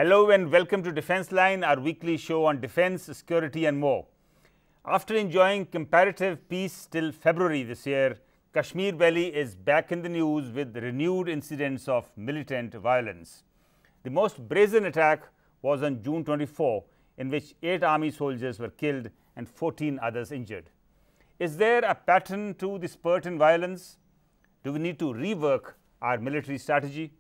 Hello and welcome to DefenceLine, our weekly show on defense, security and more. After enjoying comparative peace till February this year, Kashmir Valley is back in the news with renewed incidents of militant violence. The most brazen attack was on June 24, in which 8 army soldiers were killed and 14 others injured. Is there a pattern to the spurt in violence? Do we need to rework our military strategy?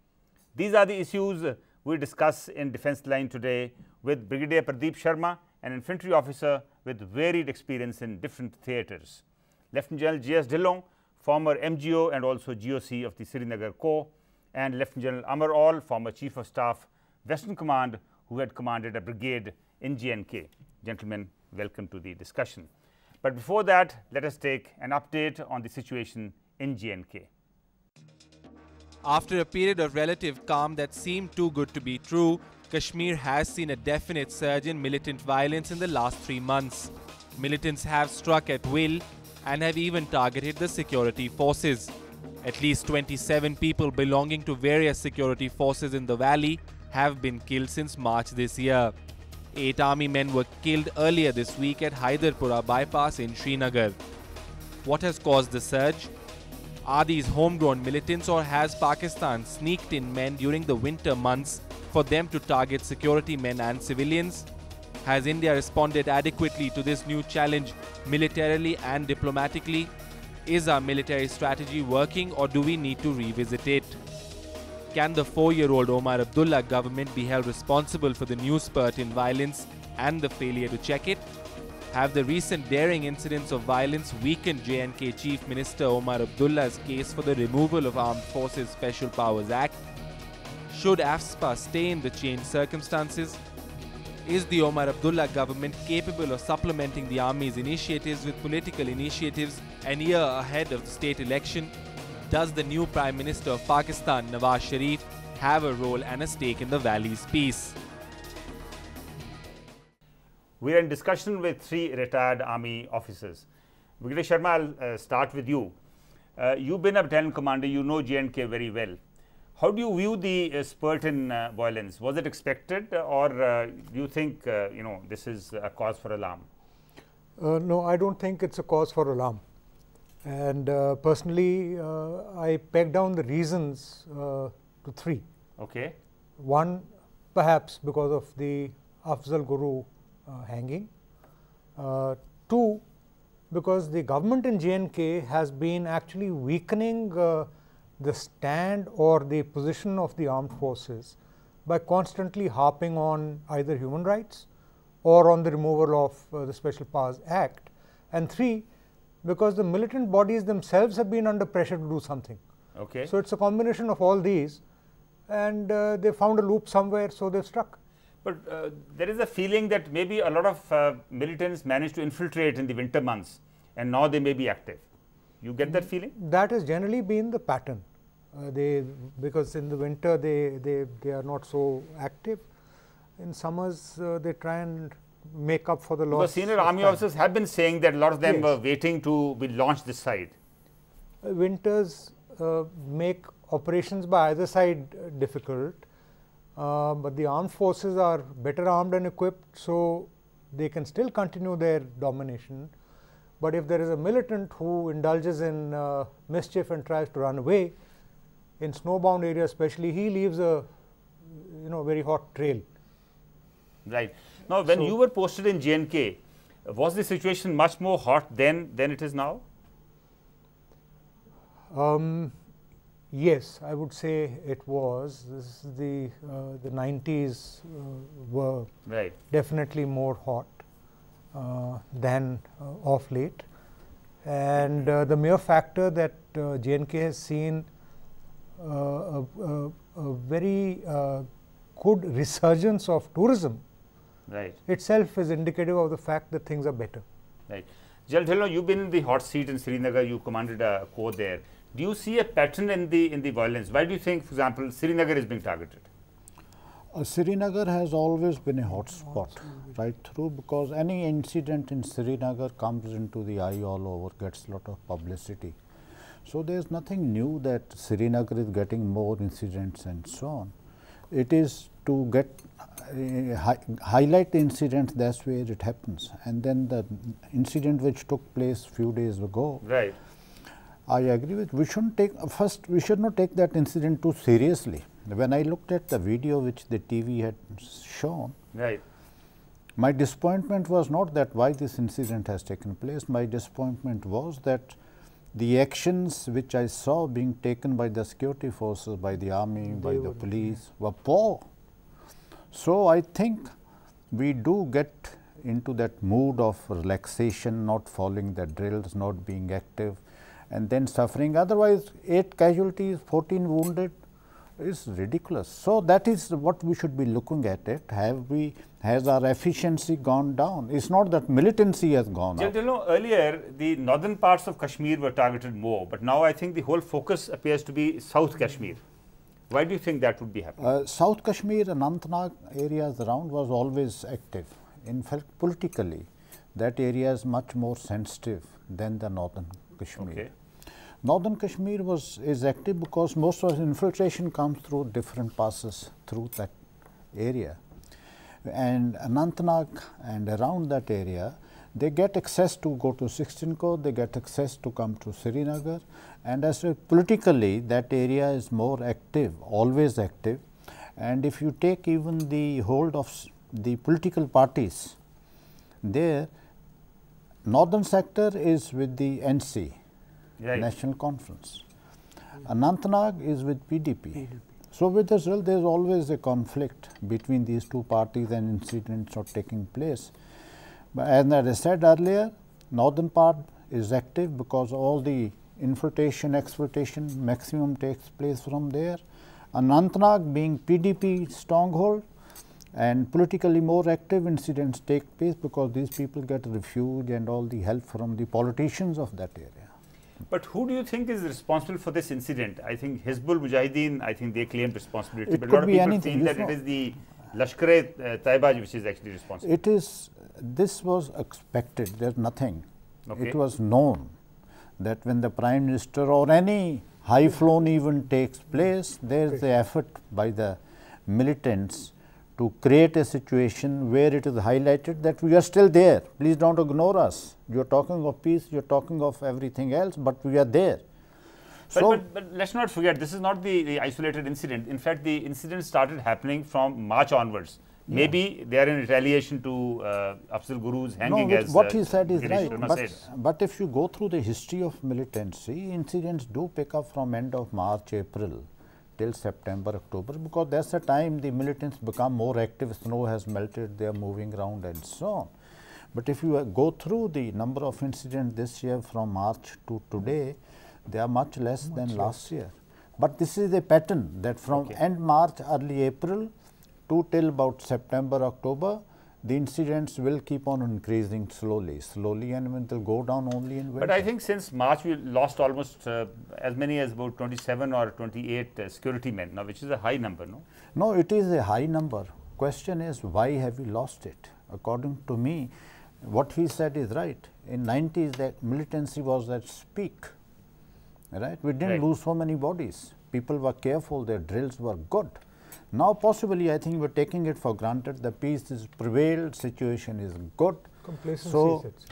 These are the issues we discuss in DefenceLine today with Brigadier Pradeep Sharma, an infantry officer with varied experience in different theatres. Lieutenant General J.S. Dhillon, former MGO and also GOC of the Srinagar Corps, and Lieutenant General Amar Aul, former Chief of Staff, Western Command, who had commanded a brigade in J&K. Gentlemen, welcome to the discussion. But before that, let us take an update on the situation in J&K. After a period of relative calm that seemed too good to be true, Kashmir has seen a definite surge in militant violence in the last 3 months. Militants have struck at will and have even targeted the security forces. At least 27 people belonging to various security forces in the valley have been killed since March this year. 8 army men were killed earlier this week at Haidarpura bypass in Srinagar. What has caused the surge? Are these homegrown militants, or has Pakistan sneaked in men during the winter months for them to target security men and civilians? Has India responded adequately to this new challenge militarily and diplomatically? Is our military strategy working, or do we need to revisit it? Can the 4-year-old Omar Abdullah government be held responsible for the new spurt in violence and the failure to check it? Have the recent daring incidents of violence weakened J&K Chief Minister Omar Abdullah's case for the removal of Armed Forces Special Powers Act? Should AFSPA stay in the changed circumstances? Is the Omar Abdullah government capable of supplementing the army's initiatives with political initiatives an year ahead of the state election? Does the new Prime Minister of Pakistan, Nawaz Sharif, have a role and a stake in the valley's peace? We are in discussion with 3 retired army officers. Brigadier Sharma, I'll start with you. You've been a battalion commander, you know J&K very well. How do you view the spurt in violence? Was it expected, or do you think this is a cause for alarm? No, I don't think it's a cause for alarm. And personally, I peg down the reasons to 3. Okay. 1, perhaps because of the Afzal Guru hanging. 2, because the government in J&K has been actually weakening the stand or the position of the armed forces by constantly harping on either human rights or on the removal of the Special Powers Act. And 3, because the militant bodies themselves have been under pressure to do something. Okay. So it's a combination of all these, and they found a loop somewhere, so they've struck. But there is a feeling that maybe a lot of militants managed to infiltrate in the winter months, and now they may be active. You get that feeling? That has generally been the pattern. Because in the winter they are not so active. In summers they try and make up for the loss. Because senior army officers have been saying that a lot of them were waiting to be launched this side. Winters make operations by either side difficult. But the armed forces are better armed and equipped, so they can still continue their domination. But if there is a militant who indulges in mischief and tries to run away, in snowbound areas especially, he leaves a very hot trail. Right. Now, when you were posted in J&K, was the situation much more hot then than it is now? Yes, I would say it was. This is the 90s were definitely more hot than of late, and the mere factor that J&K has seen a very good resurgence of tourism itself is indicative of the fact that things are better. Right. General Dhillon, you've been in the hot seat in Srinagar, you commanded a corps there. Do you see a pattern in the violence? Why do you think, for example, Srinagar is being targeted? Srinagar has always been a hot spot right through, because any incident in Srinagar comes into the eye all over, gets a lot of publicity. So there is nothing new that Srinagar is getting more incidents and so on. It is to get highlight the incident, that is where it happens. And then the incident which took place few days ago, right. I agree with, we shouldn't take, first we should not take that incident too seriously. When I looked at the video which the TV had shown, right. my disappointment was not that why this incident has taken place, my disappointment was that the actions which I saw being taken by the security forces, by the army, by the police were poor. So, I think we do get into that mood of relaxation, not following the drills, not being active, and then suffering. Otherwise, 8 casualties, 14 wounded is ridiculous. So, that is what we should be looking at it. Has our efficiency gone down? It is not that militancy has gone up. You know, earlier the northern parts of Kashmir were targeted more, but now I think the whole focus appears to be South Kashmir. Why do you think that would be happening? South Kashmir and Anantnag areas around was always active. In fact, politically, that area is much more sensitive than the northern Kashmir. Okay. Northern Kashmir is active because most of the infiltration comes through different passes through that area. And Anantnag and around that area, they get access to go to 16 Corps, they get access to come to Srinagar, and as politically that area is more active, always active. And if you take even the hold of the political parties, there northern sector is with the NC, right. National Conference. Anantnag is with PDP. So, with the result, there is always a conflict between these two parties and incidents are taking place. But as I said earlier, northern part is active because all the infiltration, exfiltration maximum takes place from there. Anantnag being PDP stronghold and politically more active, incidents take place because these people get refuge and all the help from the politicians of that area. But who do you think is responsible for this incident? I think Hizbul Mujahideen, I think they claimed responsibility, but a lot of people feel that it is the Lashkar-e-Taiba which is actually responsible. It is, this was expected, there is nothing. Okay. It was known that when the Prime Minister or any high flown event takes place, there is the effort by the militants to create a situation where it is highlighted that we are still there, please do not ignore us. You are talking of peace, you are talking of everything else, but we are there. But let us not forget, this is not the isolated incident. In fact, the incident started happening from March onwards. Yeah. Maybe they are in retaliation to Afzal Guru's hanging. No, as what he said is right, but if you go through the history of militancy, incidents do pick up from end of March, April till September, October, because that is the time the militants become more active, snow has melted, they are moving around and so on. But if you go through the number of incidents this year from March to today, they are much less than last year. But this is a pattern that from end March, early April to till about September, October, the incidents will keep on increasing slowly, and they will go down only in winter. But I think since March we lost almost as many as about 27 or 28 security men, now which is a high number, no? No, it is a high number. Question is why have we lost it? According to me, what he said is right. In 90s, that militancy was at peak, right? We didn't lose so many bodies. People were careful, their drills were good. Now, possibly, I think we are taking it for granted. The peace is prevailed, situation is good.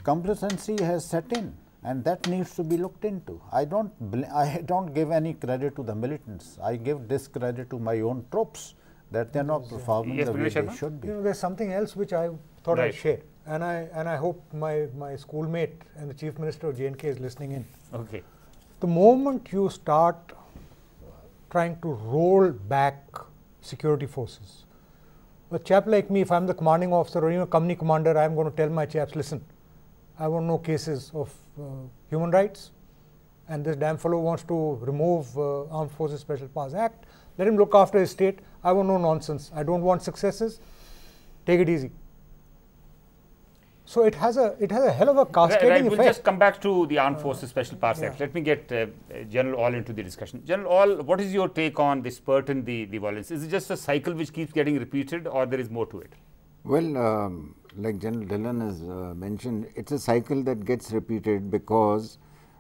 Complacency has set in, and that needs to be looked into. I don't give any credit to the militants. I give discredit to my own troops that they are not performing the way they should be. You know, there is something else which I thought I'd share, and I hope my schoolmate and the Chief Minister of J&K is listening in. Okay. The moment you start trying to roll back security forces, a chap like me, if I am the commanding officer or even a company commander, I am going to tell my chaps, listen, I want no cases of human rights, and this damn fellow wants to remove Armed Forces Special Powers Act, let him look after his state, I want no nonsense, I don't want successes, take it easy. So it has a hell of a cascading effect. We'll just come back to the Armed Forces Special Powers Act. Let me get General All into the discussion. General All, what is your take on the spurt in the violence? Is it just a cycle which keeps getting repeated, or there is more to it? Well, like General Dhillon has mentioned, it's a cycle that gets repeated because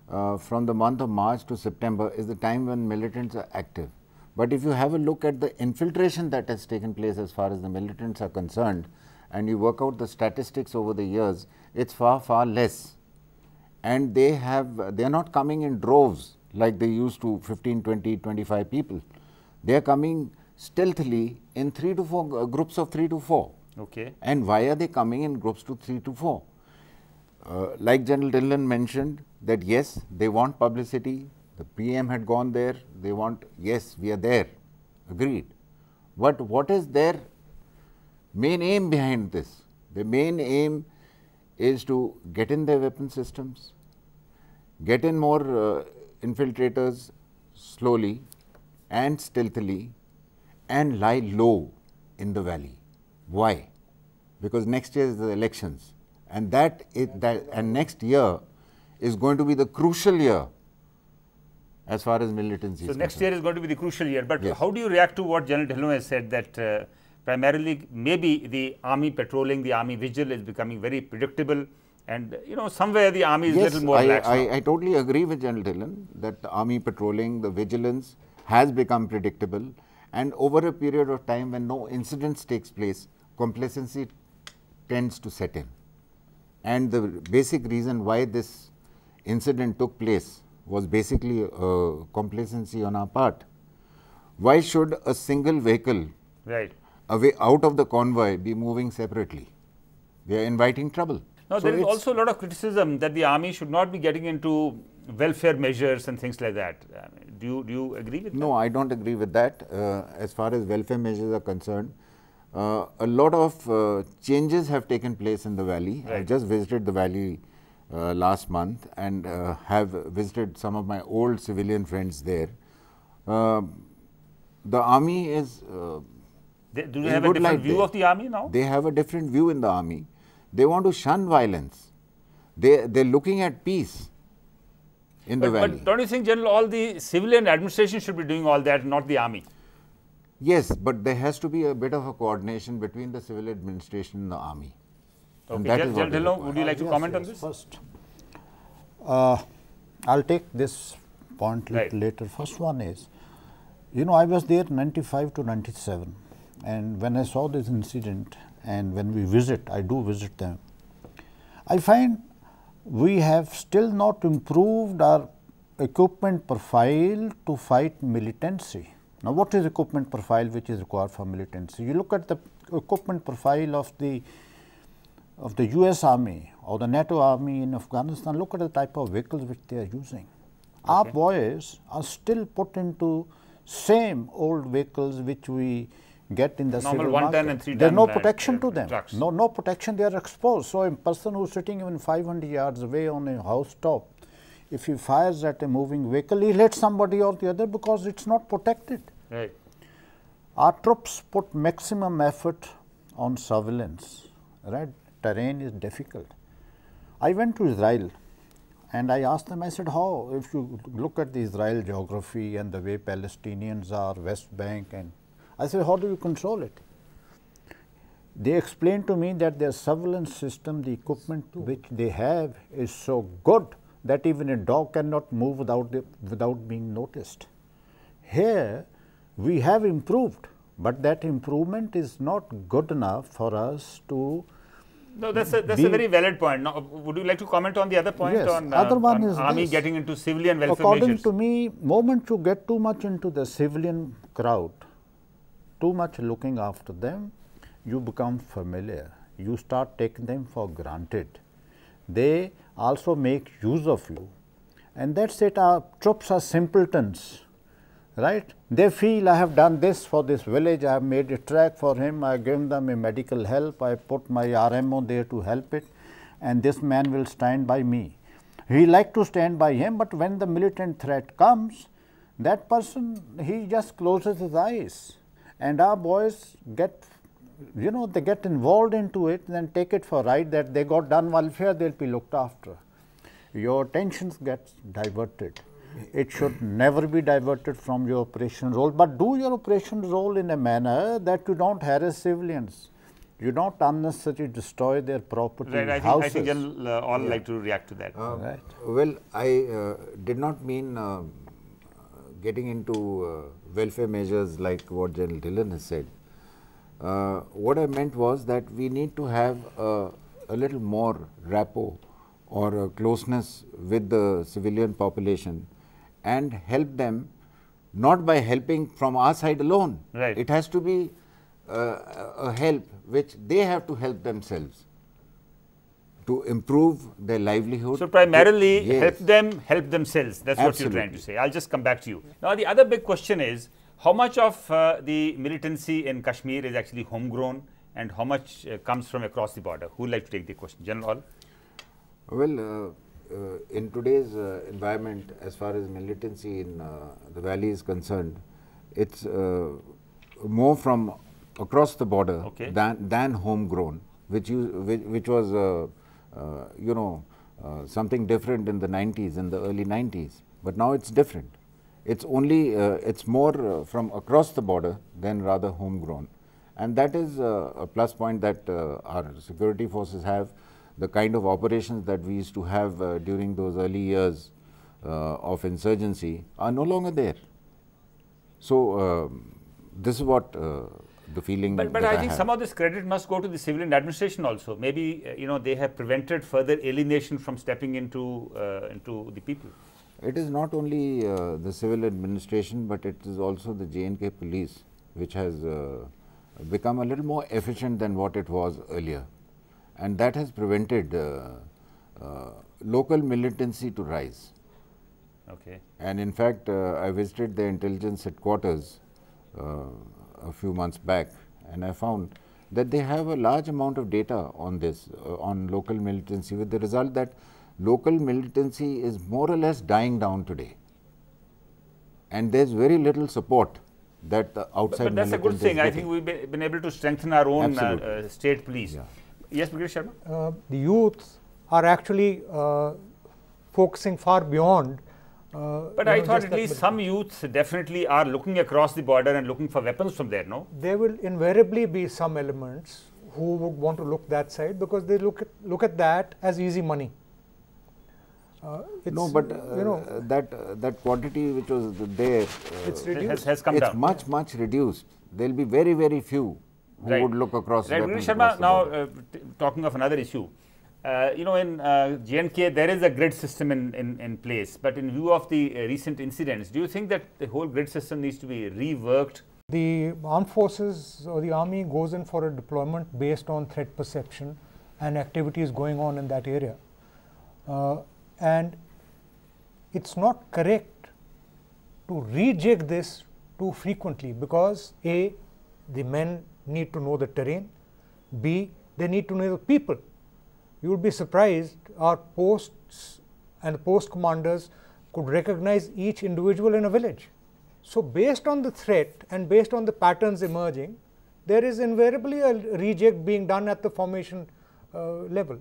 from the month of March to September is the time when militants are active. But if you have a look at the infiltration that has taken place as far as the militants are concerned, and you work out the statistics over the years, it's far, far less. And they are not coming in droves like they used to, 15, 20, 25 people. They are coming stealthily in 3 to 4 groups of 3 to 4. Okay. And why are they coming in groups to 3 to 4? Like General Dillon mentioned that yes, they want publicity. The PM had gone there. They want, yes, we are there. Agreed. But what is their main aim behind this? The main aim is to get in their weapon systems, get in more infiltrators slowly and stealthily, and lie low in the valley. Why? Because next year is the elections, and and next year is going to be the crucial year as far as militancy is concerned. So next year is going to be the crucial year. But yes. How do you react to what General Dhillon has said, that primarily maybe the army patrolling, the army vigil is becoming very predictable, and somewhere the army is yes, little more relaxed now. I totally agree with General Dillon that the army patrolling, the vigilance has become predictable, and over a period of time when no incidents takes place, complacency tends to set in. And the basic reason why this incident took place was basically complacency on our part. Why should a single vehicle away out of the convoy be moving separately? They are inviting trouble. Now, there is also a lot of criticism that the army should not be getting into welfare measures and things like that. Do you agree with that? No, I don't agree with that. As far as welfare measures are concerned, a lot of changes have taken place in the valley. Right. I just visited the valley last month and have visited some of my old civilian friends there. The army is do they have a different view of the army now? They have a different view in the army. They want to shun violence. They're looking at peace in the valley. But don't you think, General, all the civilian administration should be doing all that, not the army? Yes, but there has to be a bit of a coordination between the civil administration and the army. Okay. General Dhillon, would you like to comment on this? First, I'll take this point later. First one is, I was there 95 to 97, and when I saw this incident, and when we visit, I do visit them, I find we have still not improved our equipment profile to fight militancy. Now, what is equipment profile which is required for militancy? You look at the equipment profile of the US Army or the NATO Army in Afghanistan, look at the type of vehicles which they are using. Okay. Our boys are still put into same old vehicles which we get in the normal civil 1 ton market. and 3 ton. There's no protection to them. Trucks. No protection. They are exposed. So a person who is sitting even 500 yards away on a housetop, if he fires at a moving vehicle, he hits somebody or the other because it's not protected. Right. Our troops put maximum effort on surveillance. Right? Terrain is difficult. I went to Israel and I asked them, I said, how, if you look at the Israel geography and the way Palestinians are, West Bank, and I said, how do you control it? They explained to me that their surveillance system, the equipment which they have is so good that even a dog cannot move without being noticed. Here, we have improved, but that improvement is not good enough for us to. No, that's a very valid point. Now, would you like to comment on the other point? Yes, on other one is army this. Getting into civilian welfare According measures? to me, moment you get too much into the civilian crowd, too much looking after them, you become familiar. You start taking them for granted. They also make use of you, and that's it. Our troops are simpletons, right? They feel, I have done this for this village, I have made a track for him, I have given them a medical help, I put my RMO there to help it, and this man will stand by me. He like to stand by him, but when the militant threat comes, that person, he just closes his eyes, and our boys get, they get involved into it and take it for right that they got done welfare, they will be looked after. Your attentions get diverted. It should never be diverted from your operation role, but do your operation role in a manner that you don't harass civilians. You don't unnecessarily destroy their property, right, houses. I think General like to react to that. Right. Well, I did not mean getting into welfare measures like what General Dhillon has said, what I meant was that we need to have a little more rapport or a closeness with the civilian population and help them, not by helping from our side alone. Right. It has to be a help which they have to help themselves to improve their livelihood. So, primarily Yes. help them help themselves, that is what you are trying to say. I will just come back to you. Now, the other big question is, how much of the militancy in Kashmir is actually homegrown and how much comes from across the border? Who would like to take the question? General Hall? Well, in today's environment, as far as militancy in the valley is concerned, it's more from across the border than homegrown, which was something different in the 90s, in the early 90s. But now it's different. It's only it's more from across the border than rather homegrown, and that is a plus point that our security forces have. The kind of operations that we used to have during those early years of insurgency are no longer there. So this is what the feeling. But I think some of this credit must go to the civilian administration also. Maybe they have prevented further alienation from stepping into the people. It is not only the civil administration, but it is also the J&K police, which has become a little more efficient than what it was earlier. And that has prevented local militancy to rise. Okay. And in fact, I visited the intelligence headquarters a few months back, and I found that they have a large amount of data on this, on local militancy, with the result that local militancy is more or less dying down today. And there is very little support that the outside But that's a good thing. I think we've been able to strengthen our own state police. Yeah. Yes, Brigadier Sharma? The youth are actually focusing far beyond. But I thought at least some youths definitely are looking across the border and looking for weapons from there, no? There will invariably be some elements who would want to look that side because they look at that as easy money. No, but that quantity which was there it's reduced. Has come down. It's much reduced. There will be very few who would look across. Right, Brigadier Sharma, now talking of another issue, in J&K there is a grid system in place, but in view of the recent incidents, do you think that the whole grid system needs to be reworked? The armed forces or the army goes in for a deployment based on threat perception and activities going on in that area. And it's not correct to rejig this too frequently because A, the men need to know the terrain, B, they need to know the people. You would be surprised our posts and the post commanders could recognize each individual in a village. So based on the threat and based on the patterns emerging, there is invariably a rejig being done at the formation level.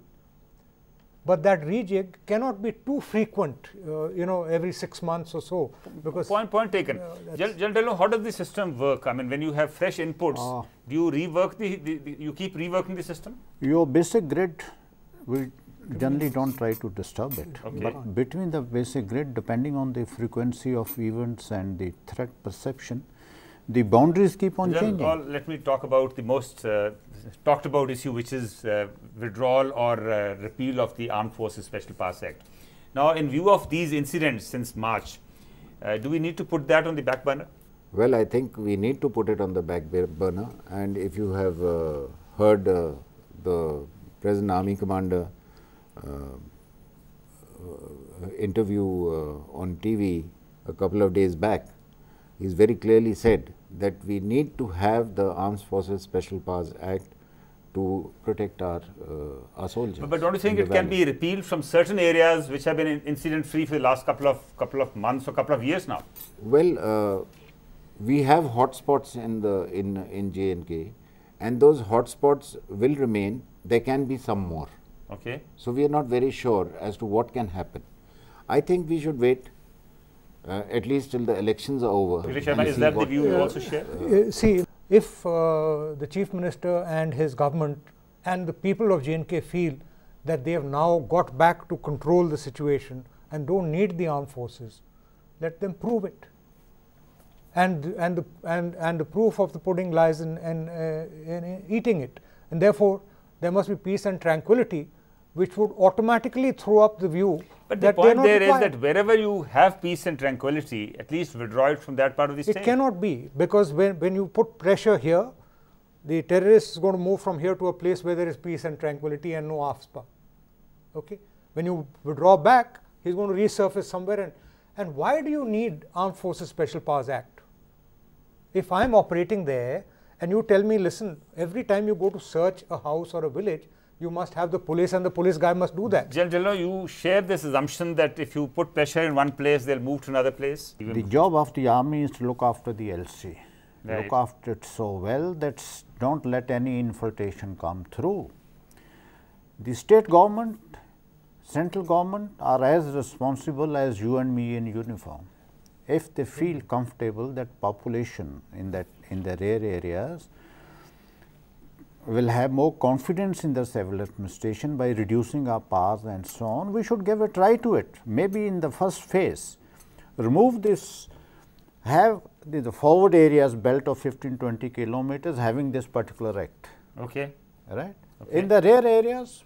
But that rejig cannot be too frequent, every 6 months or so. Because point taken. General Dhillon, how does the system work? I mean, when you have fresh inputs, do you rework you keep reworking the system? Your basic grid, we generally don't try to disturb it. Okay. But between the basic grid, depending on the frequency of events and the threat perception, the boundaries keep on changing. Let me talk about the most talked about issue, which is withdrawal or repeal of the Armed Forces Special Powers Act. Now, in view of these incidents since March, do we need to put that on the back burner? Well, I think we need to put it on the back burner, and if you have heard the present Army Commander interview on TV a couple of days back, he's very clearly said that we need to have the Armed Forces Special Powers Act to protect our soldiers. But don't you think it can be repealed from certain areas which have been incident free for the last couple of months or couple of years now? Well, we have hotspots in J&K, and those hotspots will remain. There can be some more. Okay. So we are not very sure as to what can happen. I think we should wait at least till the elections are over. Brigadier Sharma, is that the view you also share? See, if the Chief Minister and his government and the people of J&K feel that they have now got back to control the situation and don't need the armed forces, let them prove it. and the proof of the pudding lies in eating it, and therefore there must be peace and tranquility, which would automatically throw up the view. But the point there is that wherever you have peace and tranquility, at least withdraw it from that part of the state. It cannot be, because when you put pressure here, the terrorist is going to move from here to a place where there is peace and tranquility and no AFSPA. Okay? When you withdraw back, he is going to resurface somewhere. And why do you need Armed Forces Special Powers Act? If I am operating there and you tell me, listen, every time you go to search a house or a village, you must have the police and the police guy must do that. General, you share this assumption that if you put pressure in one place, they'll move to another place? The job of the army is to look after the LC. Right. Look after it so well that don't let any infiltration come through. The state government, central government are as responsible as you and me in uniform. If they feel comfortable that population in the rural areas will have more confidence in the civil administration by reducing our powers and so on, we should give a try to it. Maybe in the first phase, remove this, have the forward areas belt of 15-20 kilometers having this particular act. Okay. Right? Okay. In the rear areas,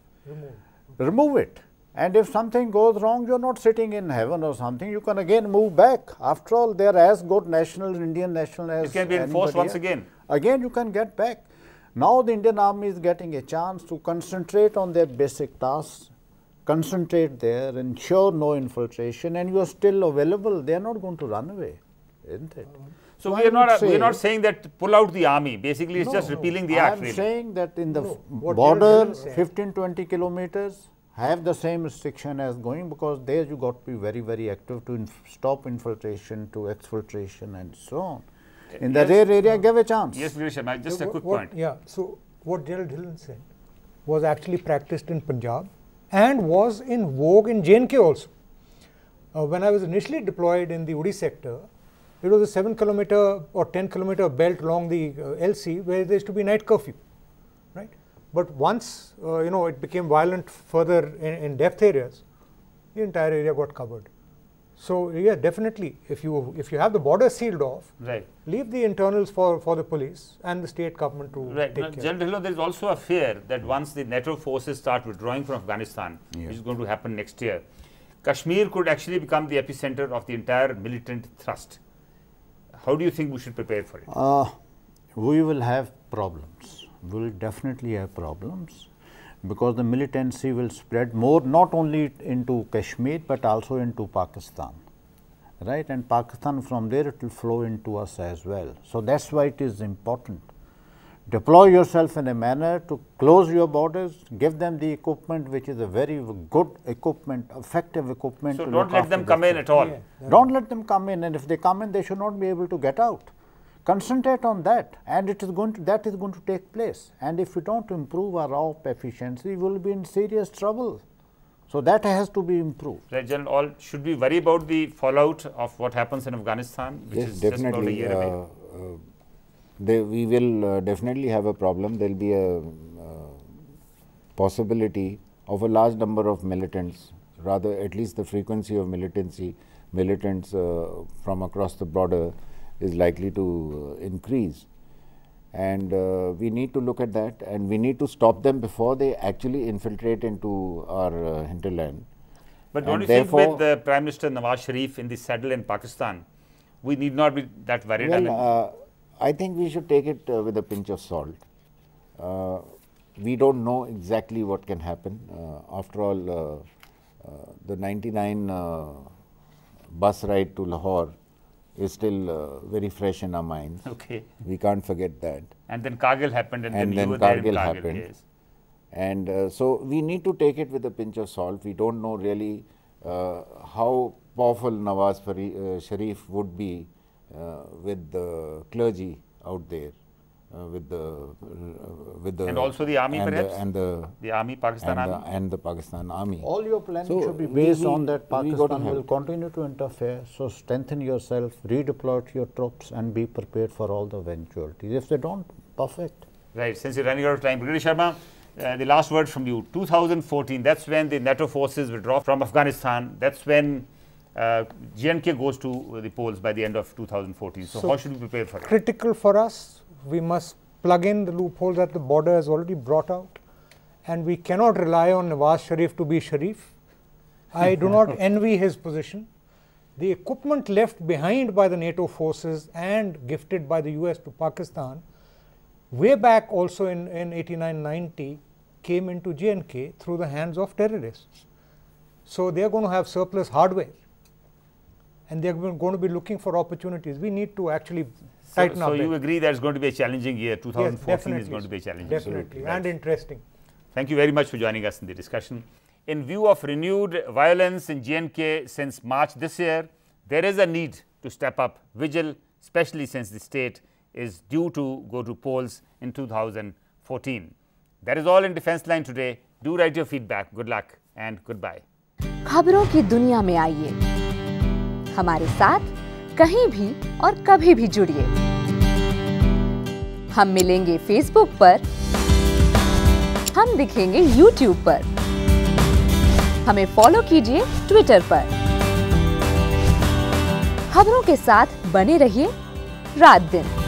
remove it. And if something goes wrong, you are not sitting in heaven or something, you can again move back. After all, they are as good national, Indian national as it can be enforced once again. Again, you can get back. Now, the Indian army is getting a chance to concentrate on their basic tasks, concentrate there, ensure no infiltration, and you are still available. They are not going to run away, isn't it? So, we are not saying that pull out the army. Basically, it's just repealing the act. I am saying that in the border, 15-20 kilometers, have the same restriction as going, because there you got to be very, very active to stop infiltration, to exfiltration and so on. In the rear area, give a chance. Yes, Sharma, just a quick point. Yeah, so what General Dhillon said was actually practiced in Punjab and was in vogue in J&K also. When I was initially deployed in the Uri sector, it was a 7-kilometer or 10-kilometer belt along the LC where there used to be night curfew, right? But once it became violent further in depth areas, the entire area got covered. So yeah, definitely, if you have the border sealed off, right, leave the internals for the police and the state government to take care. General, there is also a fear that once the NATO forces start withdrawing from Afghanistan, which is going to happen next year, Kashmir could actually become the epicenter of the entire militant thrust. How do you think we should prepare for it? We will have problems. We will definitely have problems, because the militancy will spread more, not only into Kashmir, but also into Pakistan, right? And Pakistan, from there it will flow into us as well. So, that is why it is important. Deploy yourself in a manner to close your borders, give them the equipment which is a very good equipment, effective equipment. So, don't let them come in at all. Yeah, don't let them come in, and if they come in, they should not be able to get out. Concentrate on that, and that is going to take place. And if we don't improve our op efficiency, we will be in serious trouble. So, that has to be improved. Right, General, should we worry about the fallout of what happens in Afghanistan, which is definitely, just about a year away? We will definitely have a problem. There will be a possibility of a large number of militants, rather at least the frequency of militants from across the border is likely to increase, and we need to look at that, and we need to stop them before they actually infiltrate into our hinterland. But don't you think with the Prime Minister Nawaz Sharif in the saddle in Pakistan, we need not be that worried? Well, I think we should take it with a pinch of salt. We don't know exactly what can happen. After all, the 99 bus ride to Lahore is still very fresh in our minds. Okay. We can't forget that. And then Kargil happened, and then you were Kargil there in Kargil happened. case. And so, we need to take it with a pinch of salt. We don't know really how powerful Nawaz Sharif would be with the clergy out there, with the and also the army, perhaps, and the army, Pakistan army, and the Pakistan army. All your planning should be based on that Pakistan will continue to interfere. So, strengthen yourself, redeploy your troops, and be prepared for all the eventualities. If they don't, perfect. Right. Since you're running out of time, Brigadier Sharma, the last word from you. 2014, that's when the NATO forces withdraw from Afghanistan. That's when J&K goes to the polls by the end of 2014. So how should we prepare for it? Critical for us. We must plug in the loopholes that the border has already brought out, and we cannot rely on Nawaz Sharif to be Sharif. I do not envy his position. The equipment left behind by the NATO forces and gifted by the US to Pakistan way back also in 89-90 came into J&K through the hands of terrorists. So they are going to have surplus hardware, and they are going to be looking for opportunities. We need to actually tighten up. So you agree that it's going to be a challenging year. 2014 is going to be a challenging year. Definitely, and interesting. Thank you very much for joining us in the discussion. In view of renewed violence in J&K since March this year, there is a need to step up vigil, especially since the state is due to go to polls in 2014. That is all in Defense Line today. Do write your feedback. Good luck and goodbye. खबरों की दुनिया में आइए, हमारे साथ कहीं भी और कभी भी जुड़िए। हम मिलेंगे फेसबुक पर, हम दिखेंगे यूट्यूब पर, हमें फॉलो कीजिए ट्विटर पर। खबरों के साथ बने रहिए रात दिन।